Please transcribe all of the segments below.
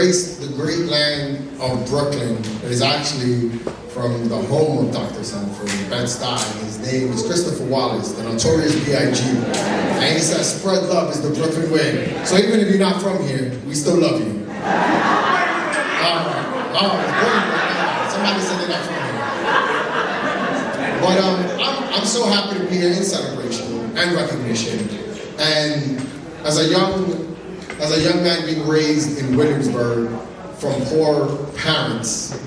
graced the great land of Brooklyn that is actually from the home of Dr. Sanford, Bed-Stuy. His name is Christopher Wallace, the notorious B.I.G. And he says, spread love is the Brooklyn way. So even if you're not from here, we still love you. Somebody said they're not from here. But I'm so happy to be here in celebration and recognition. And as a young man being raised in Williamsburg from poor parents,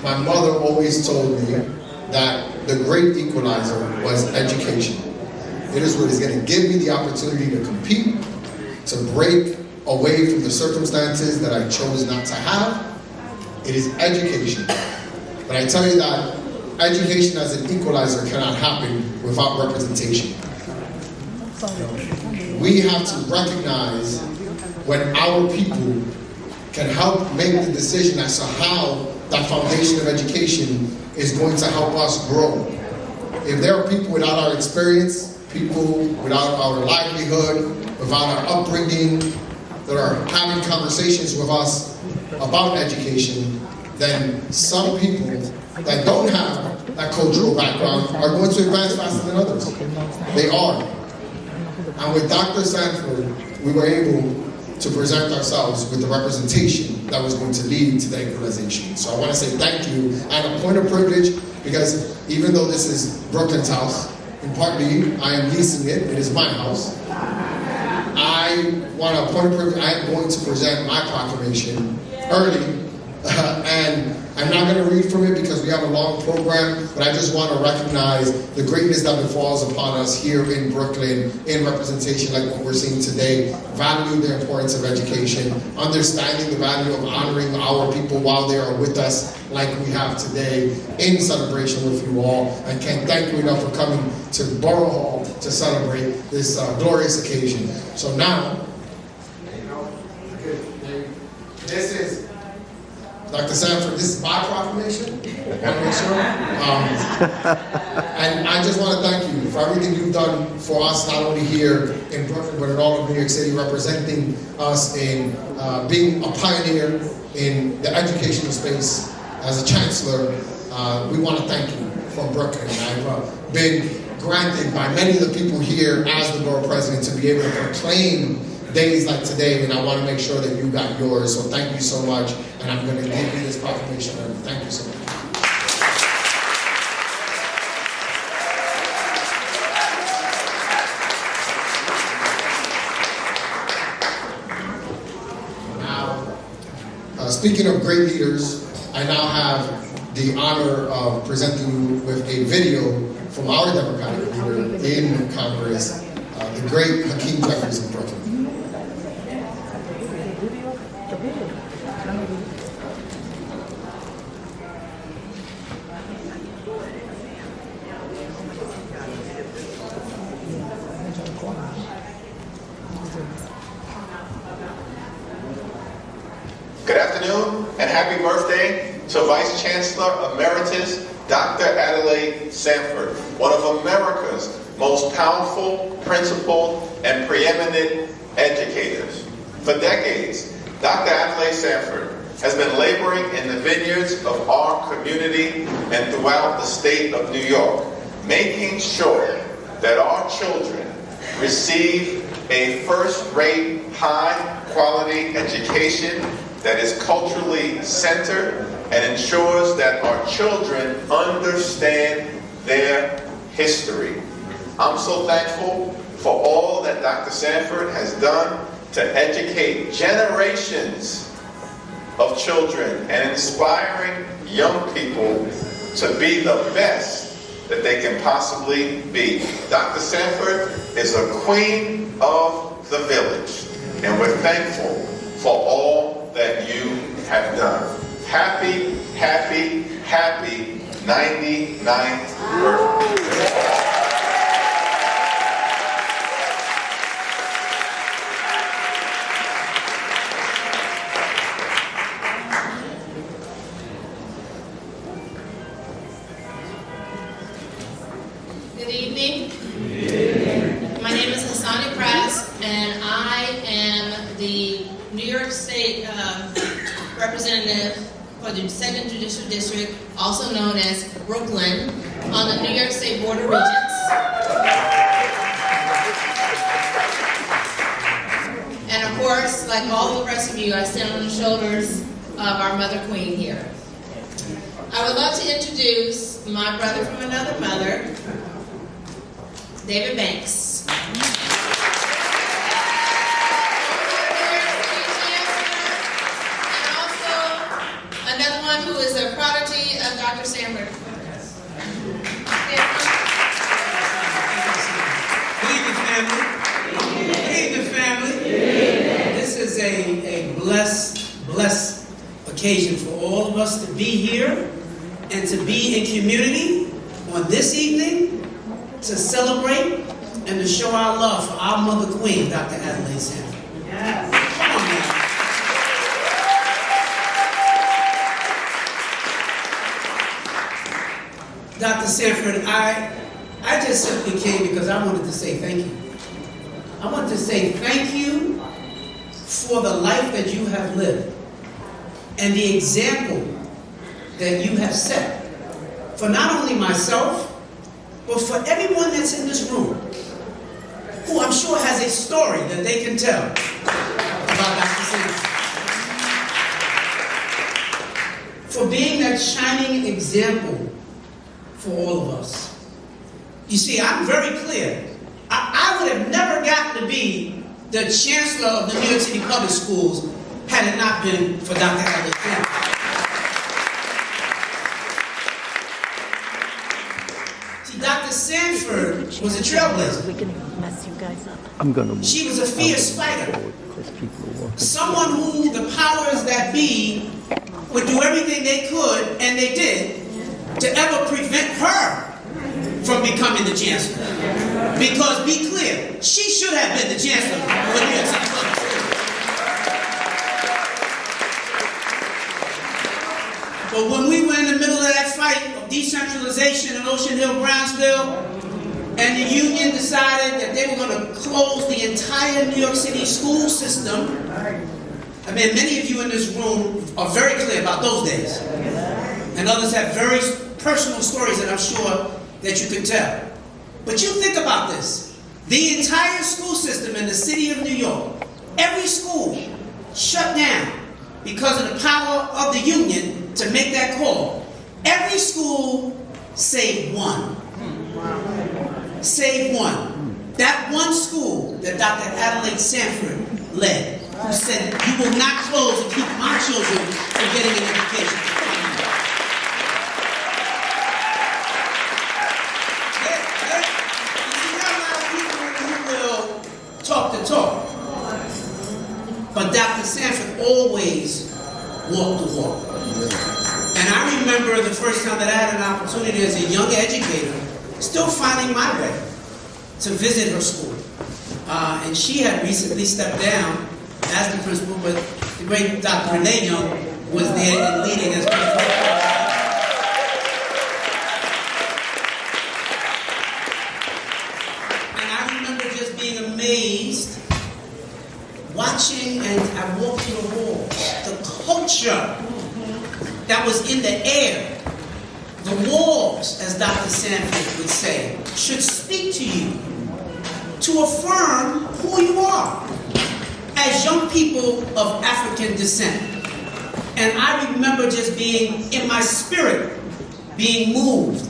my mother always told me that the great equalizer was education. It is what is going to give me the opportunity to compete, to break away from the circumstances that I chose not to have. It is education. But I tell you that education as an equalizer cannot happen without representation. We have to recognize when our people can help make the decision as to how that foundation of education is going to help us grow. If there are people without our experience, people without our livelihood, without our upbringing, that are having conversations with us about education, then some people that don't have that cultural background are going to advance faster than others. They are. And with Dr. Sanford, we were able to present ourselves with the representation that was going to lead to the equalization. So I want to say thank you, and a point of privilege, because even though this is Brooklyn's house, and partly I am leasing it, it is my house, I want a point of privilege. I am going to present my proclamation early, and I'm not going to read from it because we have a long program, but I just want to recognize the greatness that befalls upon us here in Brooklyn in representation like what we're seeing today, value the importance of education, understanding the value of honoring our people while they are with us like we have today in celebration with you all. And can't thank you enough for coming to Borough Hall to celebrate this glorious occasion. So now, this is Dr. Sanford, this is my proclamation. I want to make sure. And I just want to thank you for everything you've done for us, not only here in Brooklyn, but in all of New York City, representing us in being a pioneer in the educational space as a chancellor. We want to thank you from Brooklyn. I've been granted by many of the people here as the borough president to be able to proclaim days like today, and I want to make sure that you got yours. So thank you so much, and I'm going to give you this proclamation. Thank you so much. Now, speaking of great leaders, I now have the honor of presenting you with a video from our Democratic leader in Congress, the great Hakeem Jeffries of Brooklyn. Good afternoon and happy birthday to Vice Chancellor Emeritus Dr. Adlaide Sanford, one of America's most powerful, principled, and preeminent educators. For decades, Dr. Adlaide Sanford has been laboring in the vineyards of our community and throughout the state of New York, making sure that our children receive a first-rate, high-quality education that is culturally centered and ensures that our children understand their history. I'm so thankful for all that Dr. Sanford has done to educate generations of children and inspiring young people to be the best that they can possibly be. Dr. Sanford is a queen of the village, and we're thankful for all that you have done. Happy, happy, happy 99th birthday. Good evening. My name is Hassani Press, and I am the New York State representative for the 2nd Judicial District, also known as Brooklyn, on the New York State Board of Regents. And of course, like all the rest of you, I stand on the shoulders of our Mother Queen here. I would love to introduce my brother from another mother, David Banks. And also another one who is a prodigy of Dr. Sanford. Good evening, family. Good evening, family. This is a blessed occasion for all of us to be here and to be in community on this evening to celebrate and to show our love for our Mother Queen, Dr. Adlaide Sanford. Yes. Come on now. Dr. Sanford, I just simply came because I wanted to say thank you. I want to say thank you for the life that you have lived and the example that you have set for not only myself, but for everyone that's in this room, who I'm sure has a story that they can tell about Dr. Sanford. For being that shining example for all of us. You see, I'm very clear. I would have never gotten to be the chancellor of the New York City Public Schools had it not been for Dr. Adlaide Sanford. See, Dr. Sanford was a trailblazer. We're gonna mess you guys up. She was a fierce fighter. Someone who the powers that be would do everything they could, and they did, to ever prevent her from becoming the chancellor. Because, be clear, she should have been the chancellor of New York City Public Schools. But when we were in the middle of that fight of decentralization in Ocean Hill, Brownsville, and the union decided that they were going to close the entire New York City school system, I mean, many of you in this room are very clear about those days. And others have very personal stories that I'm sure that you can tell. But you think about this. The entire school system in the city of New York, every school shut down because of the power of the union to make that call. Every school save one. Save one. That one school that Dr. Adlaide Sanford led, who said, you will not close and keep my children from getting an education. Talk the talk. But Dr. Sanford always walked the walk. And I remember the first time that I had an opportunity as a young educator, still finding my way to visit her school. And she had recently stepped down as the principal, but the great Dr. Renee Young was there and leading as principal. Amazed watching, and I walked through the halls, the culture that was in the air. The walls, as Dr. Sanford would say, should speak to you to affirm who you are as young people of African descent. And I remember just being in my spirit, being moved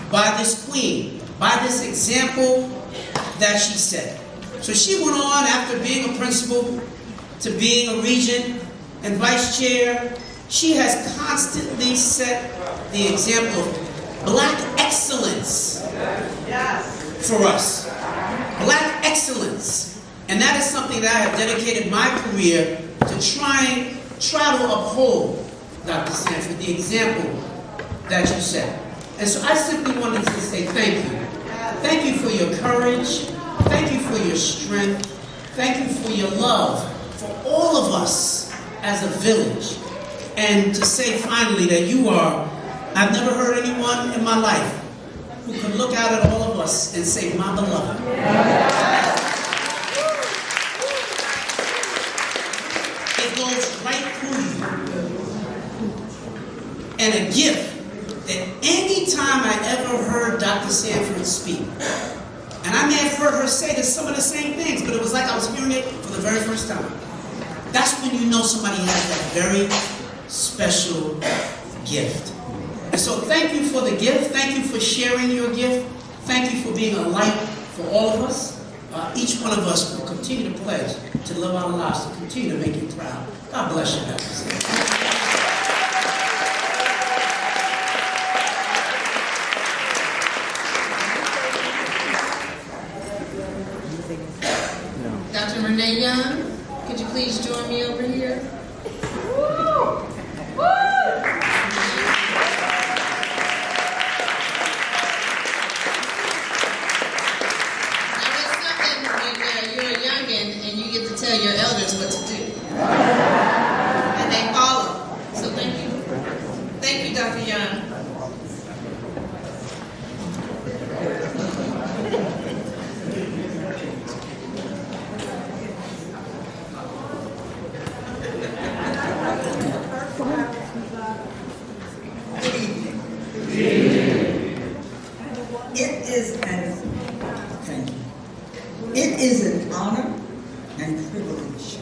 by this queen, by this example that she set. So she went on, after being a principal, to being a regent and vice chair. She has constantly set the example of black excellence for us. Black excellence. And that is something that I have dedicated my career to try to uphold, Dr. Sanford, the example that you set. And so I simply wanted to say thank you. Thank you for your courage. Thank you for your strength. Thank you for your love for all of us as a village. And to say finally that you are, I've never heard anyone in my life who could look out at all of us and say, my beloved. It goes right through you. and a gift that any time I ever heard Dr. Sanford speak, and I may have heard her say some of the same things, but it was like I was hearing it for the very first time. That's when you know somebody has that very special gift. And so thank you for the gift. Thank you for sharing your gift. Thank you for being a light for all of us. Each one of us will continue to pledge to live our lives, to continue to make you proud. God bless you, Dr. Sanford. Dr. Renee Young, could you please join me over here? Tell your elders what to do. And they follow. So thank you. Thank you, Dr. Young. It is an honor and privilege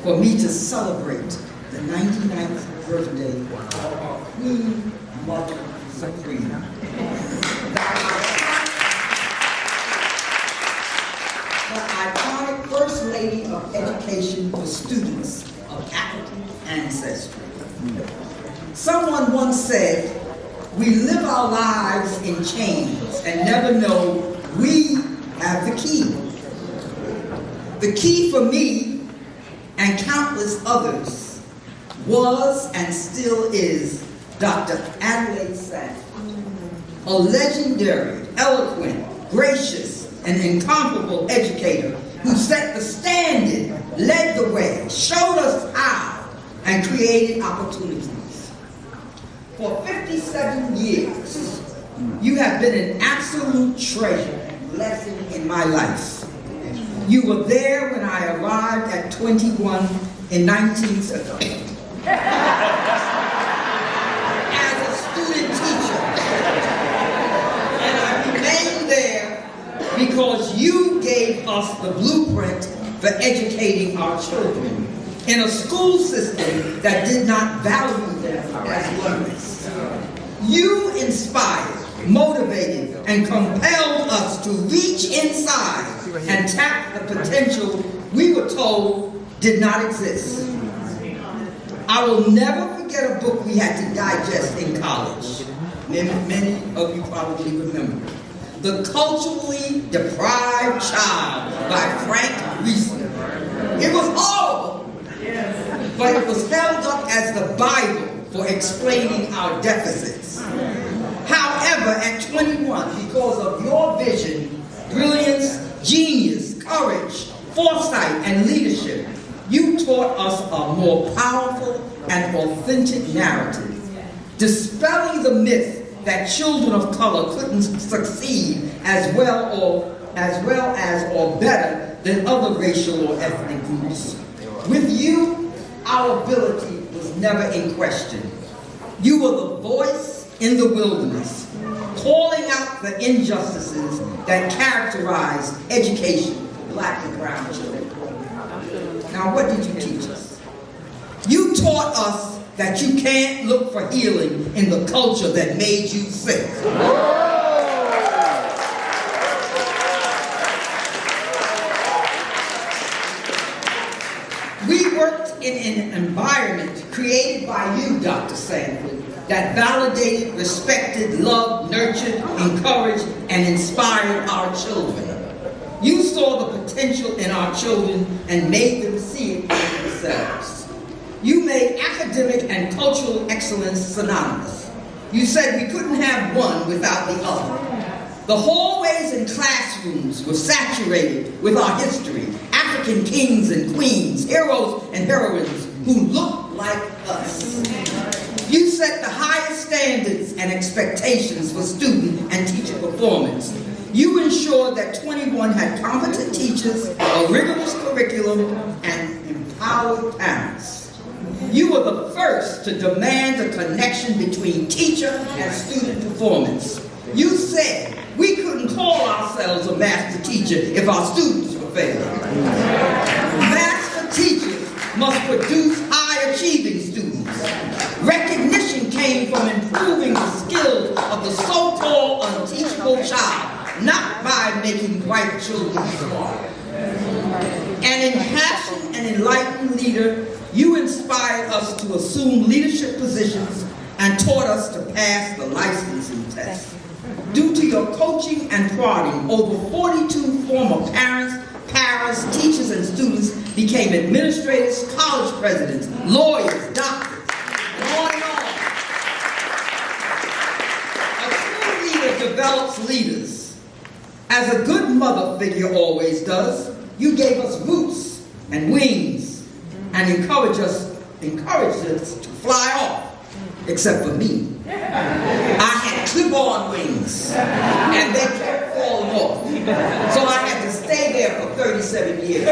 for me to celebrate the 99th birthday of our Queen Mother Supreme. The iconic First Lady of Education for students of African ancestry. Someone once said, "We live our lives in chains and never know we have the key." The key for me and countless others was and still is Dr. Adlaide Sanford, a legendary, eloquent, gracious, and incomparable educator who set the standard, led the way, showed us how, and created opportunities. For 57 years, you have been an absolute treasure and blessing in my life. You were there when I arrived at 21 in 1970 as a student teacher. And I remained there because you gave us the blueprint for educating our children in a school system that did not value them as learners. You inspired, motivated, and compelled us to reach inside and tap the potential we were told did not exist. I will never forget a book we had to digest in college. Many of you probably remember. The Culturally Deprived Child by Frank Reason. It was horrible, but it was held up as the Bible for explaining our deficits. However, at 21, because of your vision, brilliance, genius, courage, foresight, and leadership, you taught us a more powerful and authentic narrative, dispelling the myth that children of color couldn't succeed as well as or better than other racial or ethnic groups. With you, our ability was never in question. You were the voice in the wilderness, calling out the injustices that characterize education for Black and brown children. Now, what did you teach us? You taught us that you can't look for healing in the culture that made you sick. We worked in an environment created by you, Dr. Sanford, that validated, respected, loved, nurtured, encouraged, and inspired our children. You saw the potential in our children and made them see it in themselves. You made academic and cultural excellence synonymous. You said we couldn't have one without the other. The hallways and classrooms were saturated with our history, African kings and queens, heroes and heroines who looked like us. You set the highest standards and expectations for student and teacher performance. You ensured that 21 had competent teachers, a rigorous curriculum, and empowered parents. You were the first to demand a connection between teacher and student performance. You said we couldn't call ourselves a master teacher if our students were failing. Master teachers must produce high-achieving students. Recognition came from improving the skills of the so-called unteachable child, not by making bright children smart. An impassioned and enlightened leader, you inspired us to assume leadership positions and taught us to pass the licensing test. Due to your coaching and prodding, over 42 former parents, paras, teachers, and students became administrators, college presidents, lawyers, doctors, and on and on. A true leader develops leaders. As a good mother figure always does, you gave us roots and wings and encouraged us to fly off, except for me. I had clip-on wings, and they kept falling off. So I had to stay there for 37 years.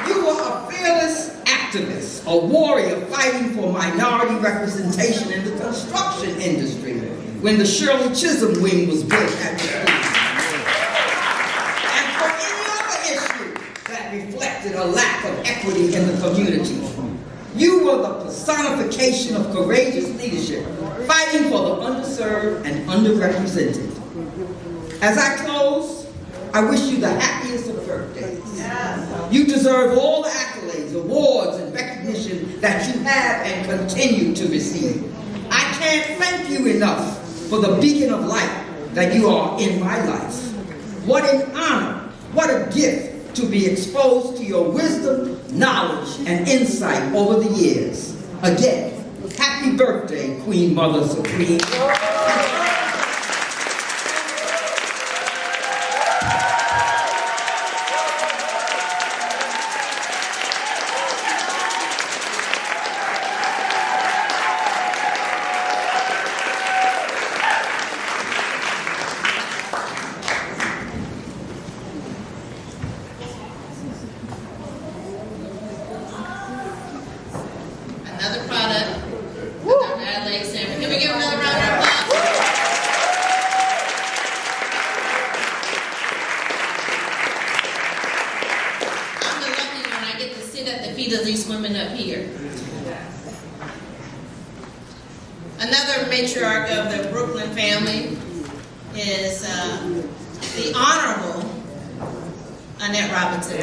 You were a fearless activist, a warrior fighting for minority representation in the construction industry when the Shirley Chisholm wing was built at the school. And for any other issue that reflected a lack of equity in the community. You were the personification of courageous leadership, fighting for the underserved and underrepresented. As I close, I wish you the happiest of birthdays. You deserve all the accolades, awards, and recognition that you have and continue to receive. I can't thank you enough for the beacon of light that you are in my life. What an honor, what a gift to be exposed to your wisdom, knowledge, and insight over the years. Again, happy birthday, Queen Mother Supreme. Another product of Dr. Adlaide Sanford. Can we give another round of applause? I'm the lucky one. I get to sit at the feet of these women up here. Another matriarch of the Brooklyn family is the Honorable Annette Robinson.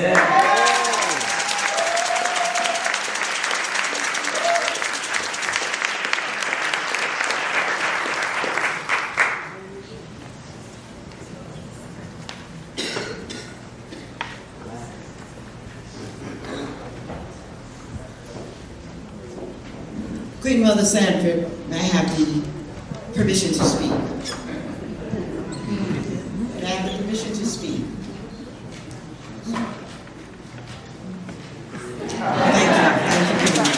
Queen Mother Sanford, may I have the permission to speak? May I have the permission to speak? Thank you.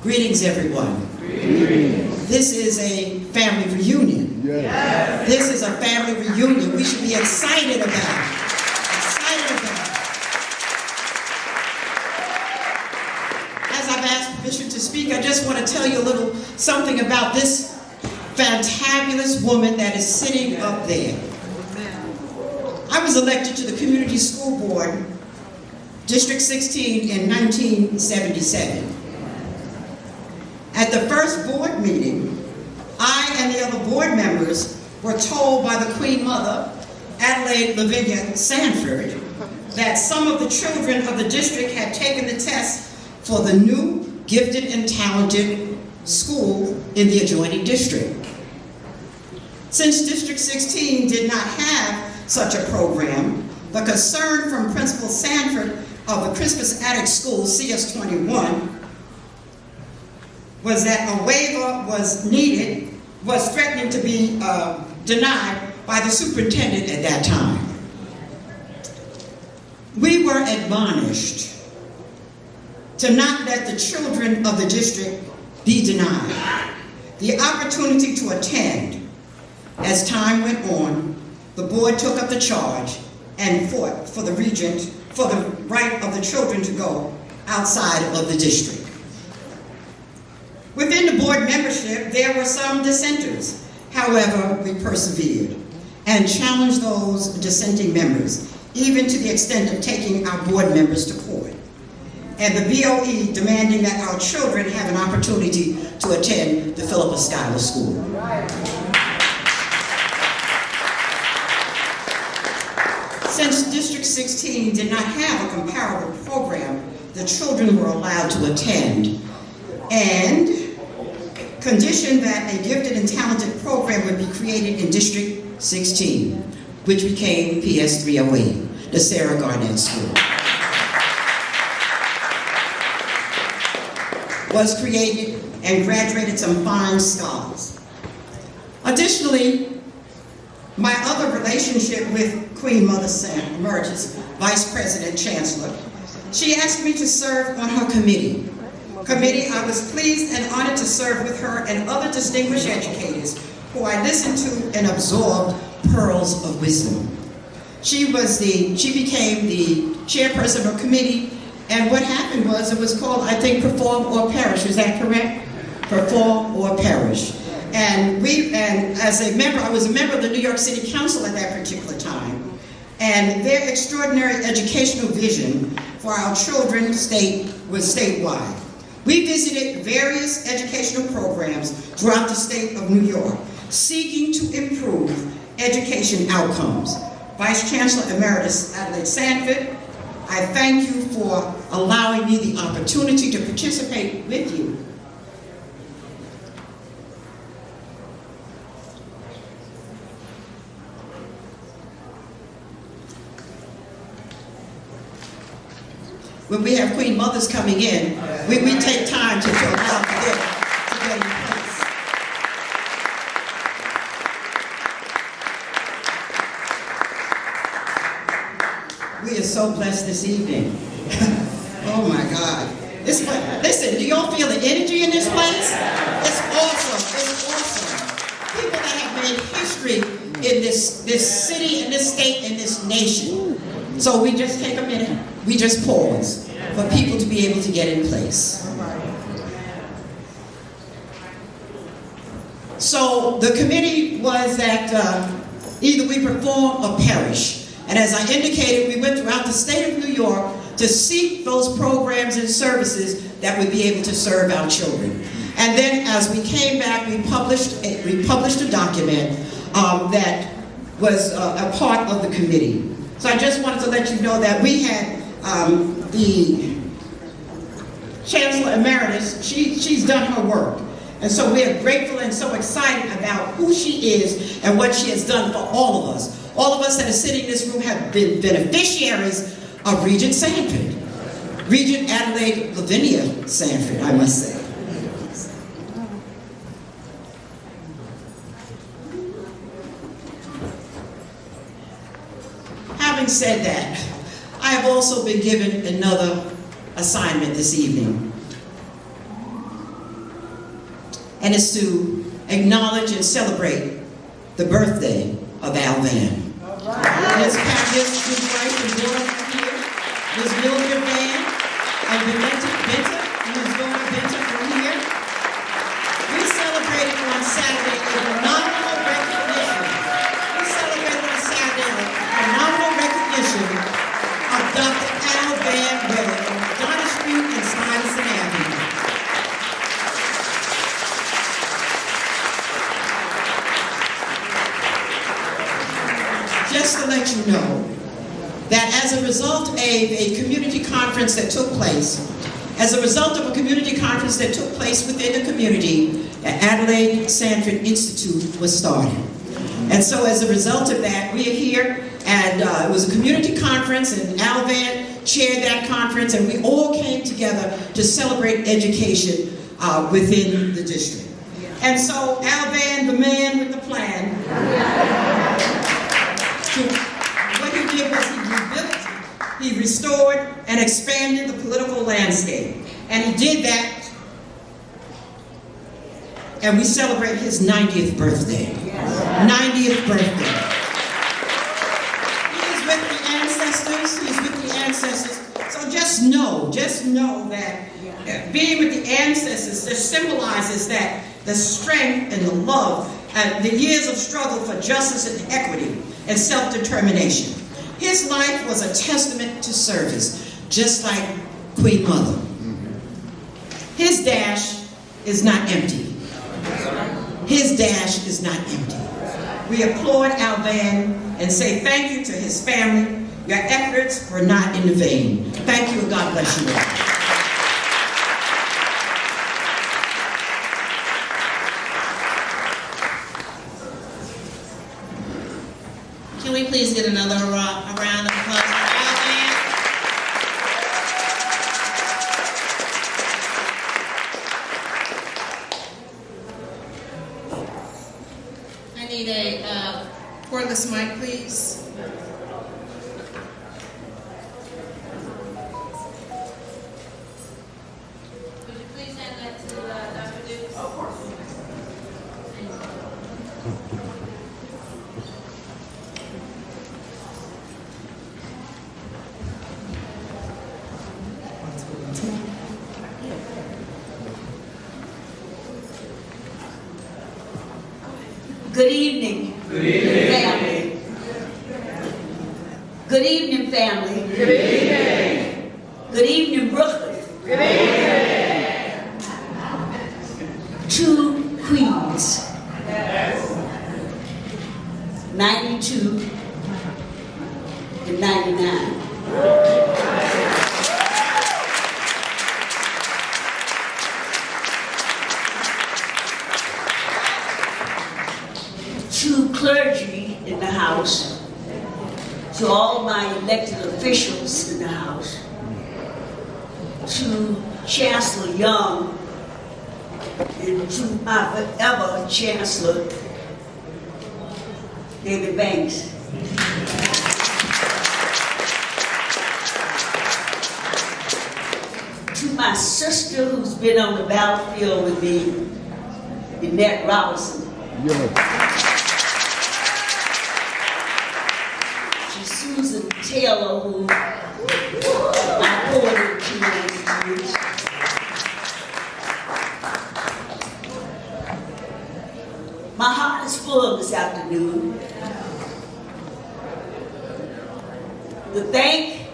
Greetings, everyone. Greetings. This is a family reunion. Yes. This is a family reunion we should be excited about. To speak, I just want to tell you a little something about this fantabulous woman that is sitting up there. I was elected to the Community School Board, District 16 in 1977. At the first board meeting, I and the other board members were told by the Queen Mother, Adlaide Lavinia Sanford, that some of the children of the district had taken the test for the new gifted and talented school in the adjoining district. Since District 16 did not have such a program, the concern from Principal Sanford of the Crispus Attucks School, CS21, was that a waiver was needed, was threatening to be denied by the superintendent at that time. We were admonished to not let the children of the district be denied the opportunity to attend As time went on, the board took up the charge and fought for the right of the children to go outside of the district. Within the board membership, there were some dissenters. However, we persevered and challenged those dissenting members, even to the extent of taking our board members to court. And the BOE demanding that our children have an opportunity to attend the Philippa Schuyler School. Since District 16 did not have a comparable program, the children were allowed to attend, and conditioned that a gifted and talented program would be created in District 16, which became PS 308, the Sarah Garnett School. Was created and graduated some fine scholars. Additionally, my other relationship with Queen Mother Emeritus, Vice President Chancellor, she asked me to serve on her committee. I was pleased and honored to serve with her and other distinguished educators who I listened to and absorbed pearls of wisdom. She became the chairperson of her committee, and what happened was, it was called, I think, Perform or Perish. Is that correct? Perform or Perish. And as a member, I was a member of the New York City Council at that particular time, and their extraordinary educational vision for our children was statewide. We visited various educational programs throughout the state of New York, seeking to improve education outcomes. Vice Chancellor Emeritus Adlaide Sanford, I thank you for allowing me the opportunity to participate with you. When we have Queen Mothers coming in, we take time to allow for them to get in place. We are so blessed this evening. Oh my God. Listen, do y'all feel the energy in this place? It's awesome. It's awesome. People that have made history in this city, in this state, in this nation. So we just take a minute. We just pause for people to be able to get in place. So the committee was that either we perform or perish. And as I indicated, we went throughout the state of New York to seek those programs and services that would be able to serve our children. And then as we came back, we published a document that was a part of the committee. So I just wanted to let you know that we had the Chancellor Emeritus, she's done her work. And so we are grateful and so excited about who she is and what she has done for all of us. All of us that are sitting in this room have been beneficiaries of Regent Sanford. Regent Adlaide Lavinia Sanford, I must say. Having said that, I have also been given another assignment this evening. And it's to acknowledge and celebrate the birthday of Al Van. His wife and daughter are here, Ms. Mildred Van and Benita, whose daughter Benita are here. We celebrated on Saturday a phenomenal recognition. We celebrated on Saturday a phenomenal recognition of Dr. Al Van Miller on Donna Street and Stuyvesant Avenue. Just to let you know that as a result of a community conference that took place, within the community, the Adlaide Sanford Institute was started. And so as a result of that, we are here, and it was a community conference, and Al Van chaired that conference, and we all came together to celebrate education within the district. And so Al Van, the man with the plan, what he did was he rebuilt, he restored, and expanded the political landscape. And he did that, and we celebrate his 90th birthday. 90th birthday. He is with the ancestors. He's with the ancestors. So just know that being with the ancestors just symbolizes that the strength and the love and the years of struggle for justice and equity and self-determination. His life was a testament to service, just like Queen Mother. His dash is not empty. His dash is not empty. We applaud Alvan and say thank you to his family. Your efforts were not in vain. Thank you and God bless you all. Can we please get another round of applause for Alvan? I need a cordless mic, please. Would you please hand that to Dr. Dukes? Of course. Good evening. Good evening. Family. Good evening, family. Good evening. Good evening, Brooklyn. Good evening. Two queens. 92 and 99. To clergy in the House, to all my elected officials in the House, to Chancellor Young, and to my forever Chancellor, David Banks. To my sister who's been on the battlefield with me, Annette Robinson. Susan Taylor, who I ordered to years. My heart is full this afternoon to think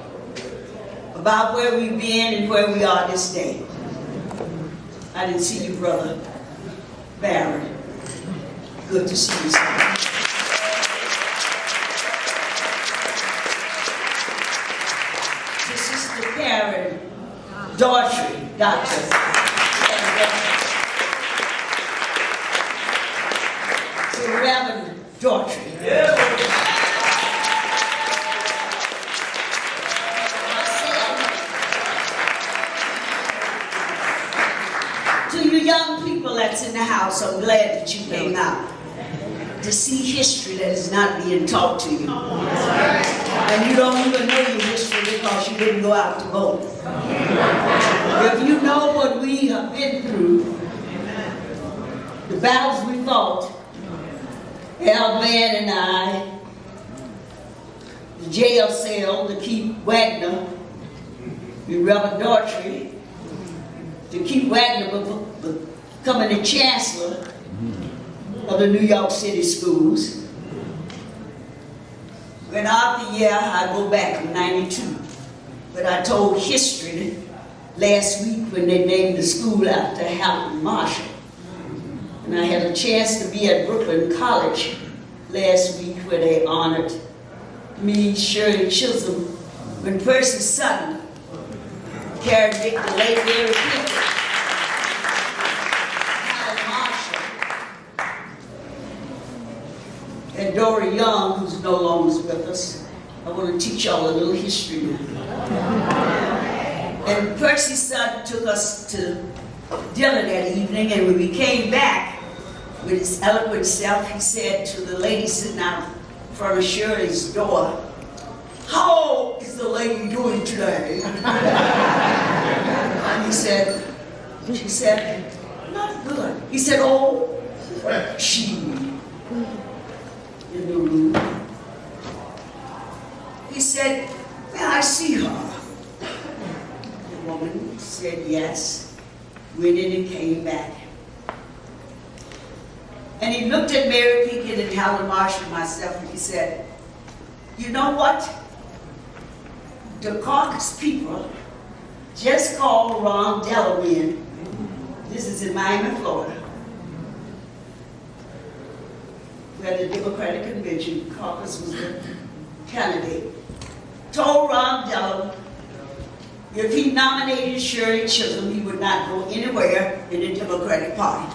about where we've been and where we are this day. I didn't see you, Brother Barrett. Good to see you, sir. Karen Daughtry, Dr. So Reverend Daughtry. To you young people that's in the house, I'm glad that you came out to see history that is not being taught to you. And you don't even know your history because you didn't go out to vote. If you know what we have been through, the battles we fought, Alvan and I, the jail cell to keep Wagner, the Reverend Daughtry, to keep Wagner from becoming the chancellor of the New York City schools. When after year, I go back in 92. But I told history last week when they named the school after Hamilton Marshall. And I had a chance to be at Brooklyn College last week where they honored me, Shirley Chisholm, when Percy Sutton carried the late Mary Pickford, and Dory Young, who's no longer with us. I want to teach y'all a little history now. And Percy Sutton took us to dinner that evening, and when we came back with his eloquent self, he said to the lady sitting out in front of Shirley's door, "How is the lady doing today?" And she said, "Not good." He said, "Oh, she in the room. He said, "May I see her?" The woman said yes, went in and came back. And he looked at Mary Pickett and Helen Marshall and myself, and he said, "You know what? The caucus people just called Ron Delaware. This is in Miami, Florida, where the Democratic Convention caucus was the candidate. Told Ron Delaware if he nominated Shirley Chisholm, he would not go anywhere in the Democratic Party."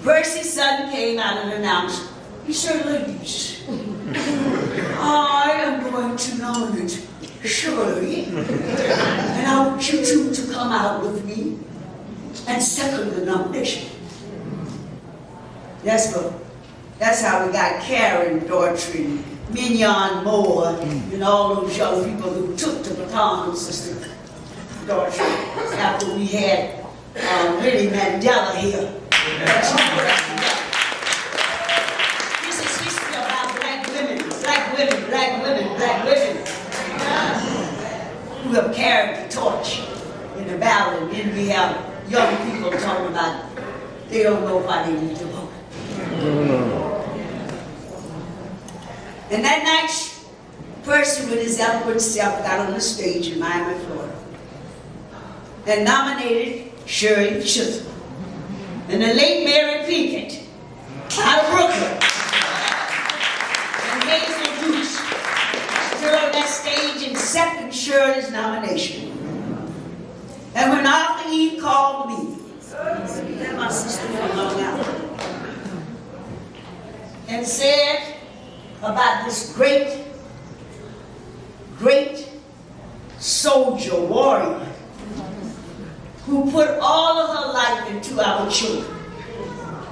Percy Sutton came out and announced, he said, "Ladies, I am going to nominate Shirley, and I want you two to come out with me and second the nomination." That's how we got Karen Daughtry, Mignon Moore, and all those young people who took the baton from Sister Daughtry after we had Winnie Mandela here. This is history about black women who have carried the torch in the battle, and then we have young people talking about they don't know why they need to vote. And that night, Percy with his eloquent self got on the stage in Miami, Florida, and nominated Shirley Chisholm. And the late Mary Pickett out of Brooklyn and Hazel Dukes stood on that stage and seconded Shirley's nomination. And when Arthur Eve called me, my sister from Long Island, and said about this great soldier, warrior, who put all of her life into our children.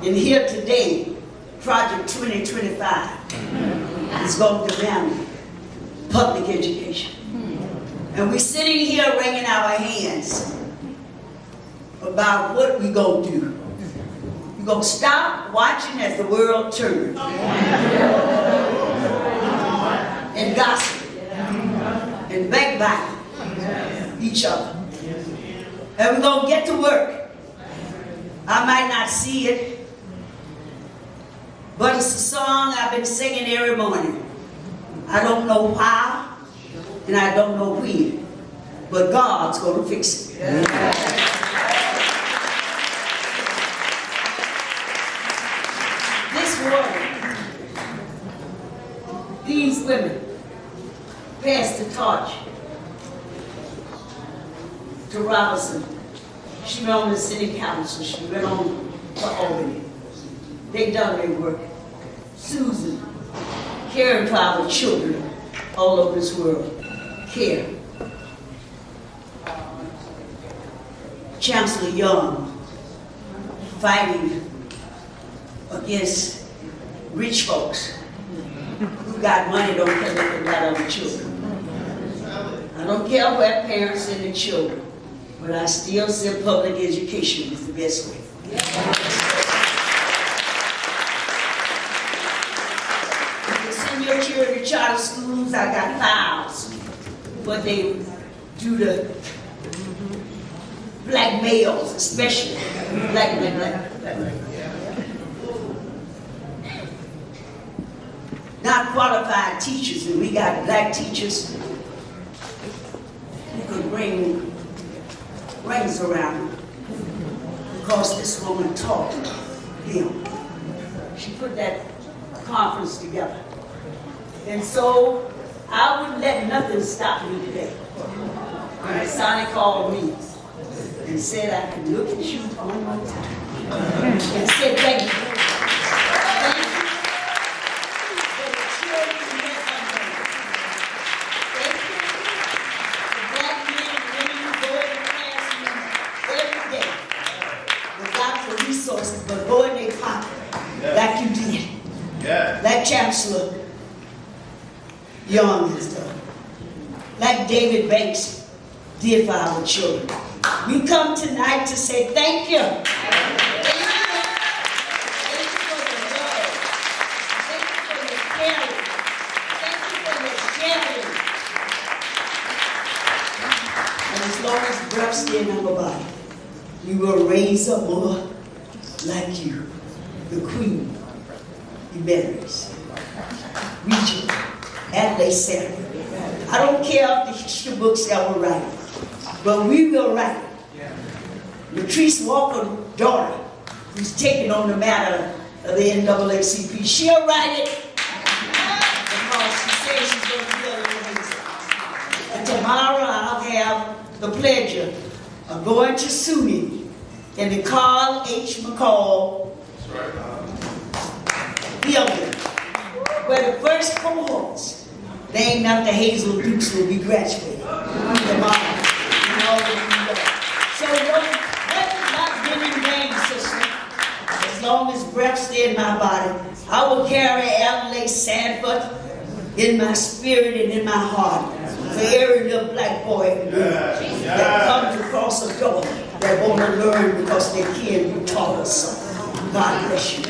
And here today, Project 2025 is going to demand public education. And we're sitting here wringing our hands about what we're going to do. We're going to stop watching as the world turns and gossip and backbite each other. And we're going to get to work. I might not see it, but it's a song I've been singing every morning. I don't know how, and I don't know when, but God's going to fix it. This woman, these women, passed the torch to Robinson. She went on the city council. She went on to Albany. They done their work. Susan, caring for our children all over this world. Care. Chancellor Young, fighting against rich folks who got money, don't care nothing about our children. I don't care where parents send their children, but I still say public education is the best way. You send your children to charter schools, I got files, but they do the black males, especially black. Not qualified teachers, and we got black teachers who could bring rings around because this woman taught them. She put that conference together. And so I wouldn't let nothing stop me today. When Sonny called me and said I could look at you one more time and said thank you. Thank you for the children you have done. Thank you for black men and women who go in the classroom every day without the resources, but go in their pocket like you did. Yeah. Like Chancellor Young has done. Like David Banks did for our children. We come tonight to say thank you. Thank you for the love as long as breath stays in our body, we will raise up more like you, the Queen, Emeritus, Regent, Adlaide Sanford. I don't care if the history books ever write it, but we will write it. Latrice Walker's daughter, who's taking on the matter of the NAACP, she'll write it because she says she's going to be able to raise it. And tomorrow I'll have the pleasure of going to SUNY in the Carl H. McCall building, where the first cohorts named after Hazel Dukes will be graduating tomorrow. So let it not get in vain, sister. As long as breath stays in my body, I will carry Adlaide Sanford in my spirit and in my heart. For every little black boy and girl that comes across the door that want to learn because they can't be taught us something. God bless you.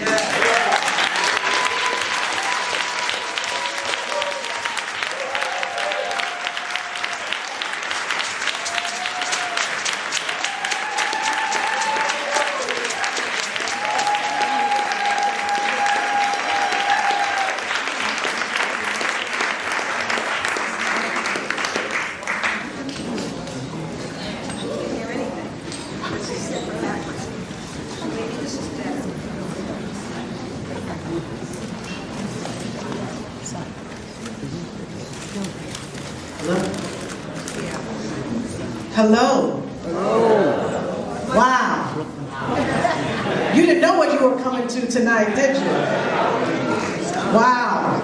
Hello. Wow. You didn't know what you were coming to tonight, did you? Wow.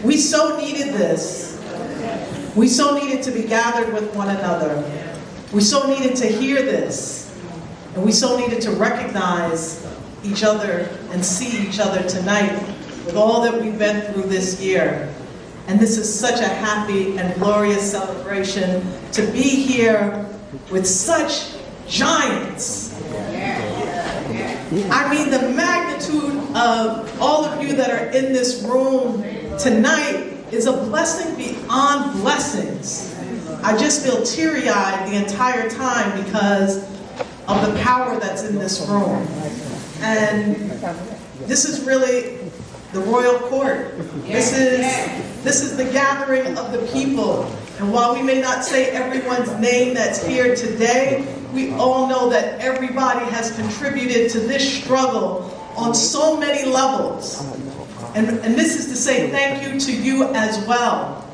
We so needed this. We so needed to be gathered with one another. We so needed to hear this. And we so needed to recognize each other and see each other tonight with all that we've been through this year. And this is such a happy and glorious celebration to be here with such giants. I mean, the magnitude of all of you that are in this room tonight is a blessing beyond blessings. I just feel teary-eyed the entire time because of the power that's in this room. And this is really the royal court. This is the gathering of the people. And while we may not say everyone's name that's here today, we all know that everybody has contributed to this struggle on so many levels. And this is to say thank you to you as well.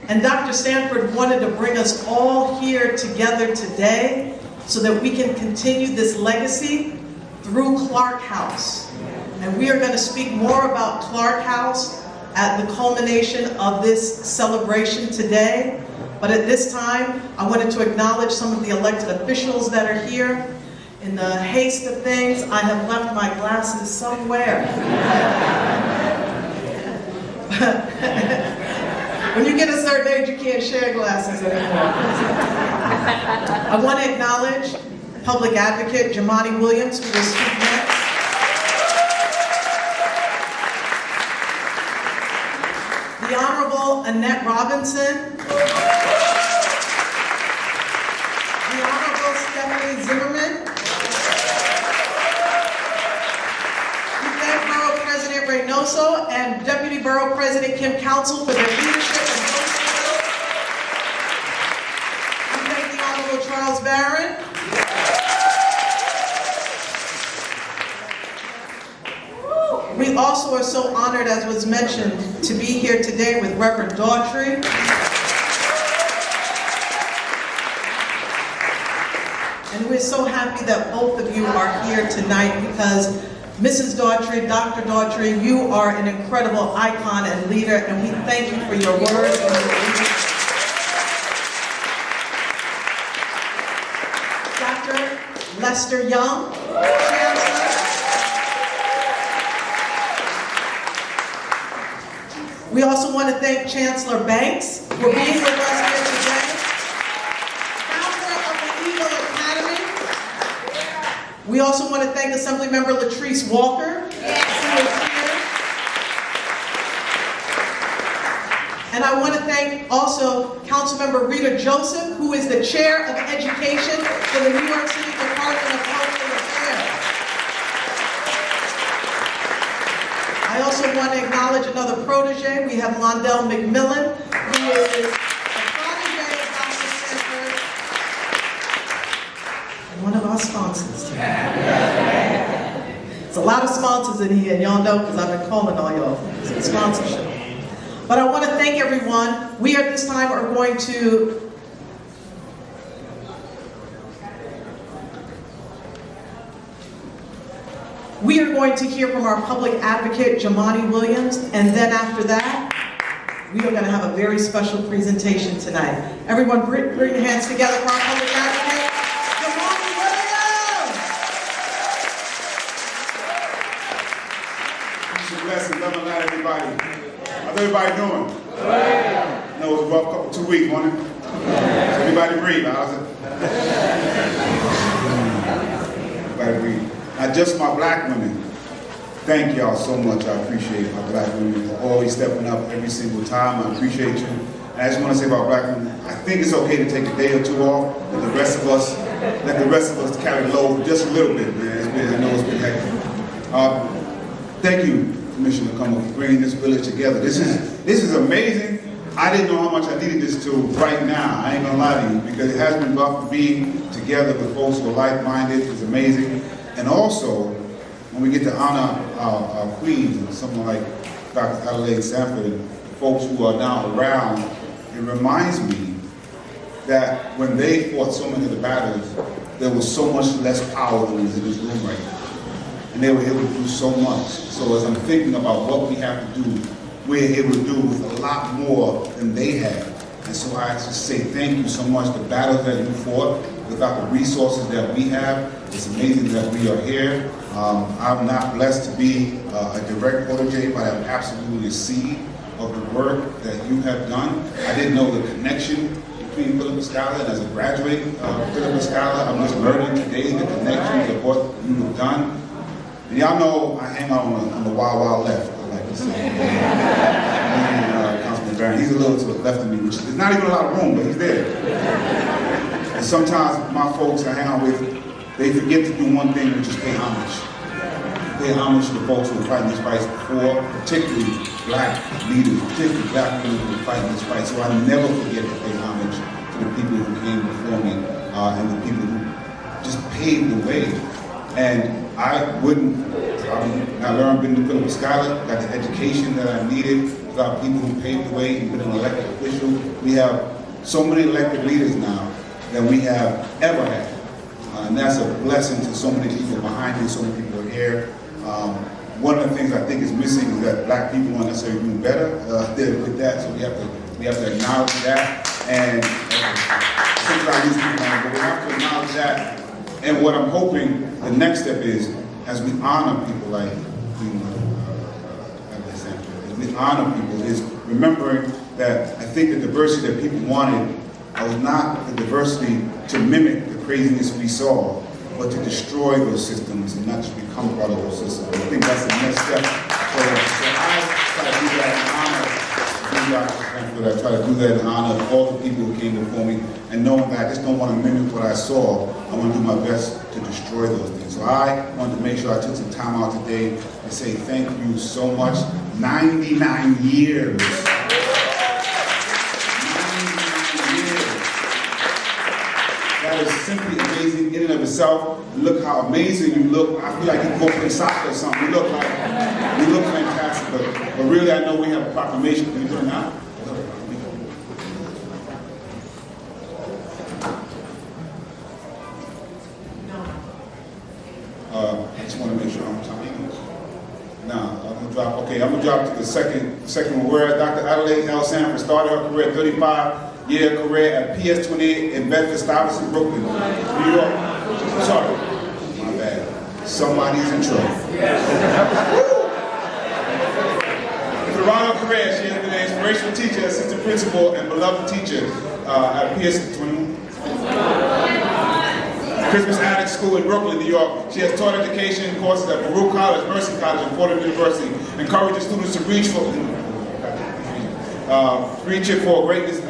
And Dr. Sanford wanted to bring us all here together today so that we can continue this legacy through Clark House. And we are going to speak more about Clark House at the culmination of this celebration today. But at this time, I wanted to acknowledge some of the elected officials that are here. In the haste of things, I have left my glasses somewhere. When you get a certain age, you can't share glasses anymore. I want to acknowledge Public Advocate Jamani Williams, who will speak next. The Honorable Annette Robinson. The Honorable Stephanie Zimmerman. We thank Borough President Reynoso and Deputy Borough President Kim Council for their leadership and hosting. We thank the Honorable Charles Barron. We also are so honored, as was mentioned, to be here today with Reverend Daughtry. And we're so happy that both of you are here tonight because Mrs. Daughtry, Dr. Daughtry, you are an incredible icon and leader, and we thank you for your words and your leadership. Dr. Lester Young, Chancellor. We also want to thank Chancellor Banks for being with us here today. Founder of the Eagle Academy. We also want to thank Assemblymember Latrice Walker, who is here. And I want to thank also Councilmember Rita Joseph, who is the Chair of Education for the New York City Department of Cultural Affairs. I also want to acknowledge another protege. We have Londell McMillan, who is a protege of Dr. Sanford, and one of our sponsors today. There's a lot of sponsors in here, and y'all know because I've been calling all y'all for sponsorship. But I want to thank everyone. We at this time are going to hear from our public advocate, Jamani Williams, and then after that, we are going to have a very special presentation tonight. Everyone bring your hands together for our public advocate, Jamani Williams! Peace and blessings, love and light, everybody. How's everybody doing? I know it was a rough couple 2 weeks, wasn't it? So everybody breathe. How's it? Everybody breathe. Not just my black women. Thank y'all so much. I appreciate my black women for always stepping up every single time. I appreciate you. And I just want to say about black women, I think it's okay to take a day or two off. Let the rest of us carry the load just a little bit, man. I know it's been hectic. Thank you, Commissioner Cumberland, for bringing this village together. This is amazing. I didn't know how much I needed this to right now. I ain't gonna lie to you, because it has been rough being together with folks who are like-minded. It's amazing. And also, when we get to honor our queens and someone like Dr. Adlaide Sanford and folks who are now around, it reminds me that when they fought so many of the battles, there was so much less power than is in this room right now. And they were able to do so much. So as I'm thinking about what we have to do, we're able to do with a lot more than they had. And so I just say thank you so much. The battles that you fought, without the resources that we have, it's amazing that we are here. I'm not blessed to be a direct protege, but I'm absolutely a seed of the work that you have done. I didn't know the connection between Philippa Schuyler, and as a graduate of Philippa Schuyler, I'm just learning today the connections of what you have done. And y'all know I hang out on the wild, wild left, I like to say. Councilman Barron, he's a little to the left of me, which is not even a lot of room, but he's there. And sometimes my folks I hang out with, they forget to do one thing, which is pay homage. Pay homage to the folks who are fighting these fights before, particularly black leaders, particularly black women who are fighting this fight. So I never forget to pay homage to the people who came before me and the people who just paved the way. And I learned being the Philippa Schuyler, got the education that I needed without people who paved the way and been an elected official. We have so many elected leaders now than we have ever had. And that's a blessing to so many people behind me, so many people are here. One of the things I think is missing is that black people aren't necessarily doing better with that, so we have to acknowledge that. And sometimes these people but we have to acknowledge that. And what I'm hoping the next step is, as we honor people like as we honor people, is remembering that I think the diversity that people wanted was not the diversity to mimic the craziness we saw, but to destroy those systems and not just become part of those systems. I think that's the next step. So I try to do that in honor of Sanford. I try to do that in honor of all the people who came before me, and knowing that I just don't want to mimic what I saw. I want to do my best to destroy those things. So I wanted to make sure I took some time out today and say thank you so much. 99 years. That is simply amazing in and of itself. Look how amazing you look. I feel like you go play soccer or something. You look fantastic. But really, I know we have a proclamation. Can you do it now? I just want to make sure I'm timing. Now, I'm gonna drop to the second one. Where Dr. Adlaide L. Sanford started her career, 35-year career at PS 28 in Bedford-Stuyvesant, Brooklyn, New York. Sorry, my bad. Somebody's in trouble. Throughout her career, she has been an inspirational teacher, assistant principal, and beloved teacher at PS 21. Christmas Attic School in Brooklyn, New York. She has taught education courses at Baruch College, Mercy College, and Fordham University, encouraging students to reach for Reach it for greatness.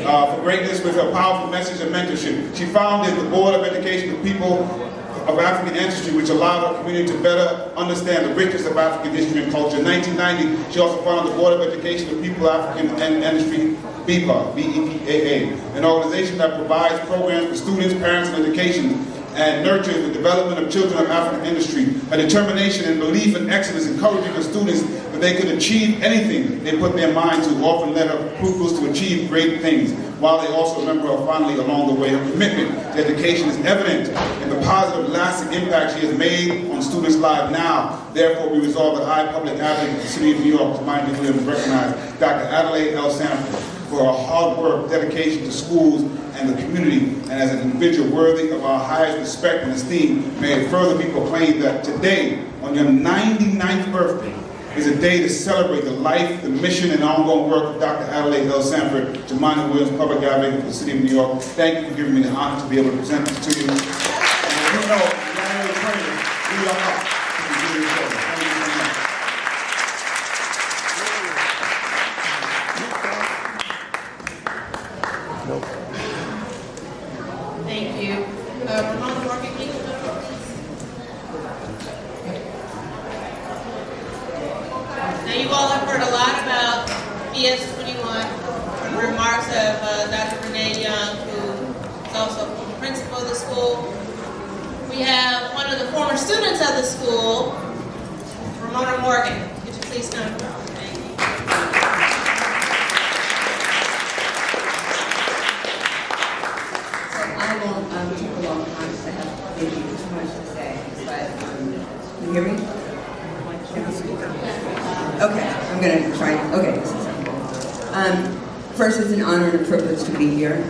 For greatness with her powerful message and mentorship. She founded the Board of Education of People of African Ancestry, which allowed her community to better understand the richness of African history and culture. In 1990, she also founded the Board of Education of People of African Ancestry, BEPA, B-E-P-A-A, an organization that provides programs for students, parents, and education, and nurtures the development of children of African industry. Her determination and belief in excellence, encouraging her students that they could achieve anything they put their mind to, often led her pupils to achieve great things, while they also remember her fondly along the way. Her commitment to education is evident in the positive, lasting impact she has made on students' lives now. Therefore, we resolve that I, public advocate of the City of New York, to my dignity and recognize Dr. Adlaide L. Sanford for her hard work, dedication to schools and the community, and as an individual worthy of our highest respect and esteem. May it further be proclaimed that today, on your 99th birthday, is a day to celebrate the life, the mission, and ongoing work of Dr. Adlaide L. Sanford, Jemina Williams, public advocate for the City of New York. Thank you for giving me the honor to be able to present this to you. And as you know, January training, we are up to the City of New York. Thank you so much. Thank you. Ramona Morgan, can you come up, please? Now, you all have heard a lot about PS 21, the remarks of Dr. Renee Young, who is also the principal of the school. We have one of the former students of the school, Ramona Morgan. Could you please come? Thank you. I won't take a long time because I have maybe too much to say, but can you hear me? Okay, I'm going to try. Okay, this is first, it's an honor and a privilege to be here.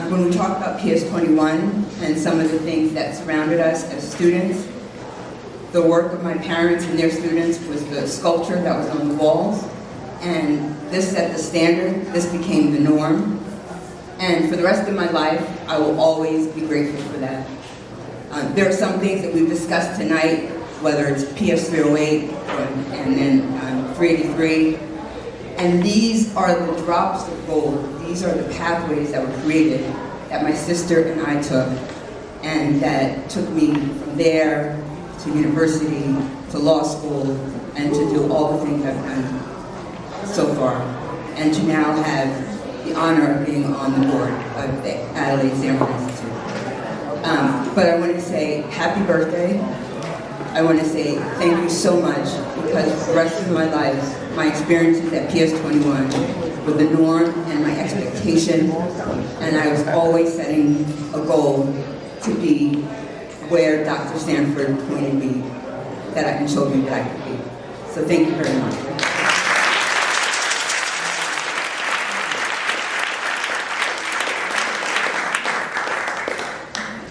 When we talk about PS21 and some of the things that surrounded us as students, the work of my parents and their students was the sculpture that was on the walls, and this set the standard. This became the norm. And for the rest of my life, I will always be grateful for that. There are some things that we've discussed tonight, whether it's PS 308 and then 383. And these are the drops of gold. These are the pathways that were created that my sister and I took, and that took me from there to university, to law school, and to do all the things I've done so far, and to now have the honor of being on the board of the Adlaide Sanford Institute. But I want to say happy birthday. I want to say thank you so much, because for the rest of my life, my experiences at PS21 were the norm and my expectation, and I was always setting a goal to be where Dr. Sanford pointed me and showed me that I could be. So thank you very much.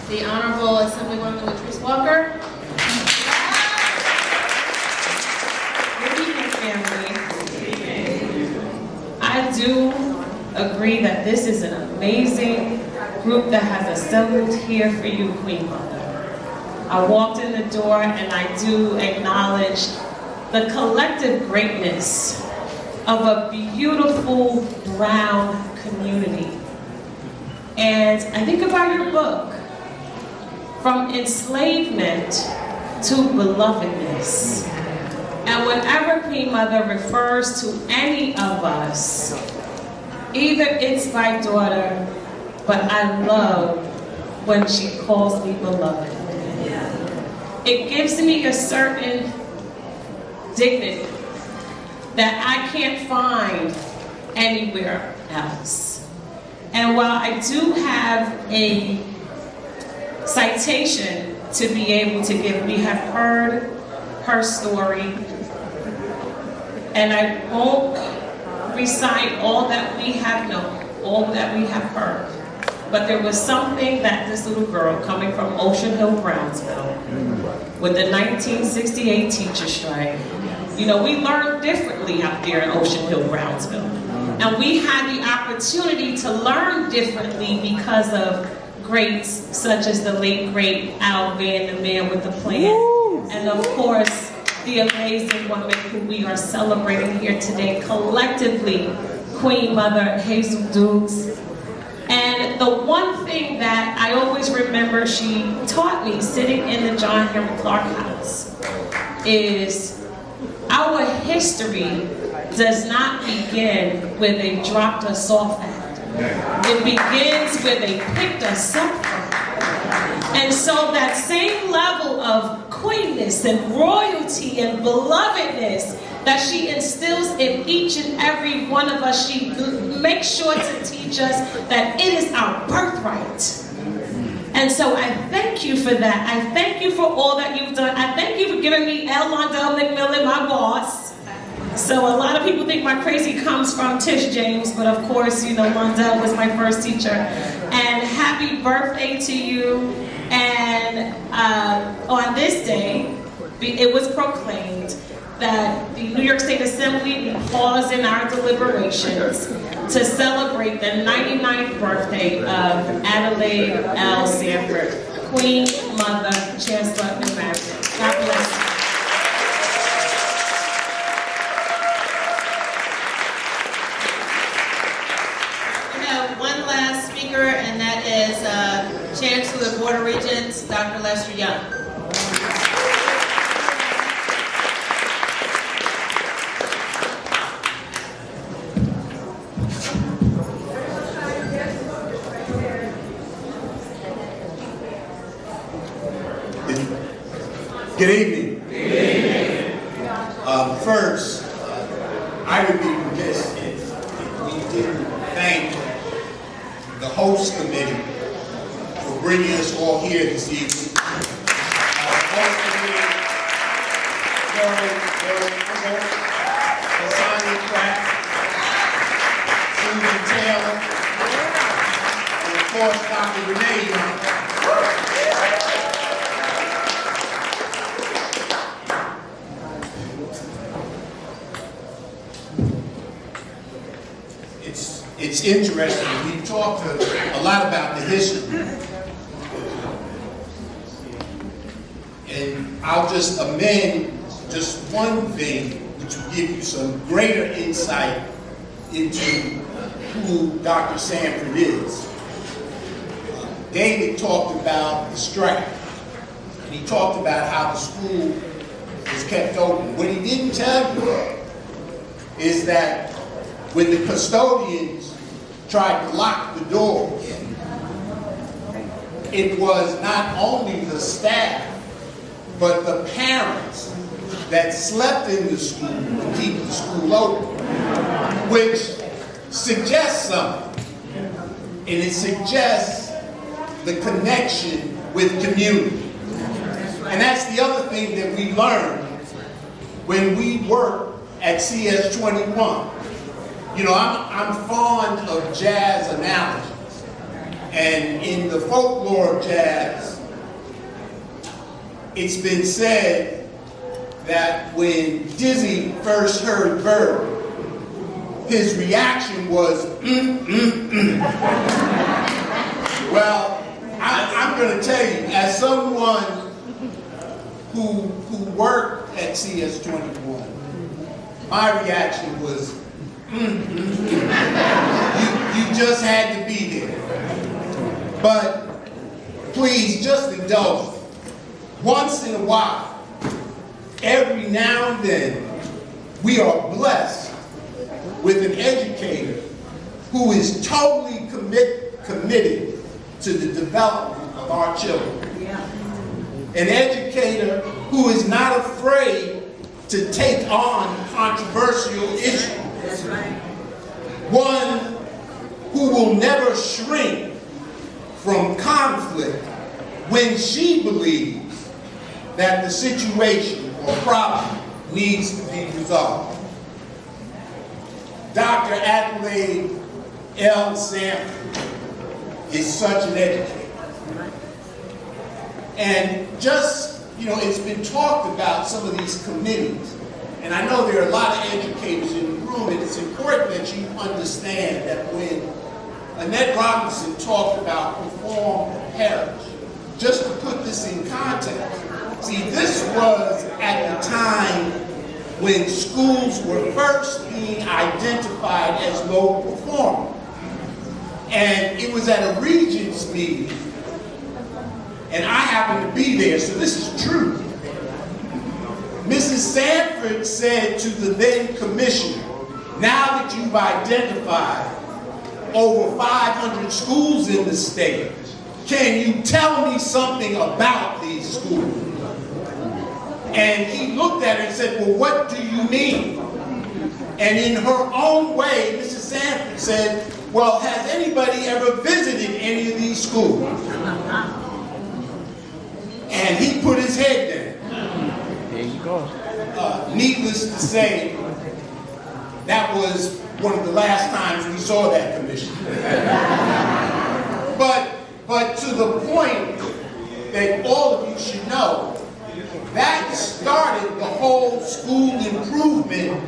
The Honorable Assemblywoman Latrice Walker. Good evening, family. I do agree that this is an amazing group that has assembled here for you, Queen Mother. I walked in the door and I do acknowledge the collective greatness of a beautiful brown community. And I think about your book, From Enslavement to Belovedness. And whenever Queen Mother refers to any of us, either it's my daughter, but I love when she calls me beloved. It gives me a certain dignity that I can't find anywhere else. And while I do have a citation to be able to give, we have heard her story, and I won't recite all that we have known, all that we have heard, but there was something that this little girl coming from Ocean Hill, Brownsville, with the 1968 teacher strike, you know, we learned differently out there in Ocean Hill, Brownsville. And we had the opportunity to learn differently because of greats such as the late, great Al Van, the man with the plan. And of course, the amazing woman who we are celebrating here today collectively, Queen Mother Hazel Dukes. And the one thing that I always remember she taught me sitting in the John Henry Clark House is our history does not begin with a dropped us off at. It begins with a picked us up from. And so that same level of queenness and royalty and belovedness that she instills in each and every one of us, she makes sure to teach us that it is our birthright. And so I thank you for that. I thank you for all that you've done. I thank you for giving me L. Londell McMillan, my boss. So a lot of people think my crazy comes from Tish James, but of course, you know, Londell was my first teacher. And happy birthday to you. And on this day, it was proclaimed that the New York State Assembly be paused in our deliberations to celebrate the 99th birthday of Adlaide L. Sanford, Queen Mother, Chancellor Emeritus. God bless you. We have one last speaker, and that is Chancellor of the Board of Regents, Dr. Lester Young. Good evening. First, I would be remiss if we didn't thank the host committee for bringing us all here this evening. Host committee, very humble, Cassandra Pratt, Susan Taylor, and of course Dr. Renee Young. It's interesting. We've talked a lot about the history. And I'll just amend just one thing, which will give you some greater insight into who Dr. Sanford is. David talked about the strike. And he talked about how the school was kept open. What he didn't tell you is that when the custodians tried to lock the doors, it was not only the staff, but the parents that slept in the school to keep the school open, which suggests something. And it suggests the connection with community. And that's the other thing that we learned when we worked at CS 21. You know, I'm fond of jazz analogies. And in the folklore of jazz, it's been said that when Dizzy first heard Bird, his reaction was, Well, I'm going to tell you, as someone who worked at CS 21, my reaction was, you just had to be there. But please, just indulge me. Once in a while, every now and then, we are blessed with an educator who is totally committed to the development of our children. An educator who is not afraid to take on controversial issues. One who will never shrink from conflict when she believes that the situation or problem needs to be resolved. Dr. Adlaide L. Sanford is such an educator. And just, you know, it's been talked about some of these committees. And I know there are a lot of educators in the room, and it's important that you understand that when Annette Robinson talked about reform heritage, just to put this in context, See, this was at the time when schools were first being identified as low performing. And it was at a regents meeting, and I happened to be there, so this is true. Mrs. Sanford said to the then commissioner, now that you've identified over 500 schools in the state, can you tell me something about these schools? And he looked at her and said, well, what do you mean? And in her own way, Mrs. Sanford said, well, has anybody ever visited any of these schools? And he put his head down. There you go. Needless to say, that was one of the last times we saw that commission. But to the point that all of you should know, that started the whole school improvement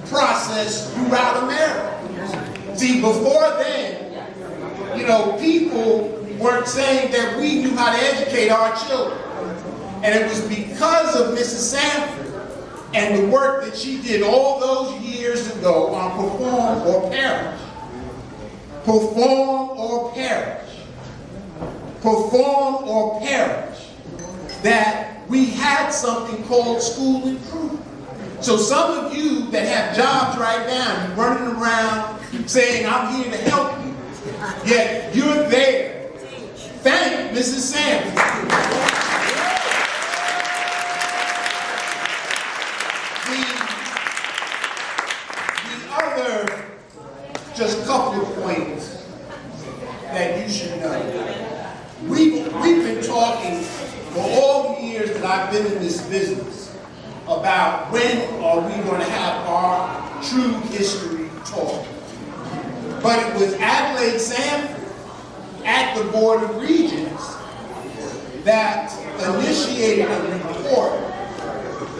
process throughout America. See, before then, you know, people weren't saying that we knew how to educate our children. And it was because of Mrs. Sanford and the work that she did all those years ago on Perform or Perish. Perform or Perish. Perform or Perish. That we had something called school improvement. So some of you that have jobs right now, you're running around saying, I'm here to help you, yet you're there. Thank Mrs. Sanford. The other, just couple of points that you should know. We've been talking for all the years that I've been in this business about when are we going to have our true history taught. But it was Adlaide Sanford at the Board of Regents that initiated a report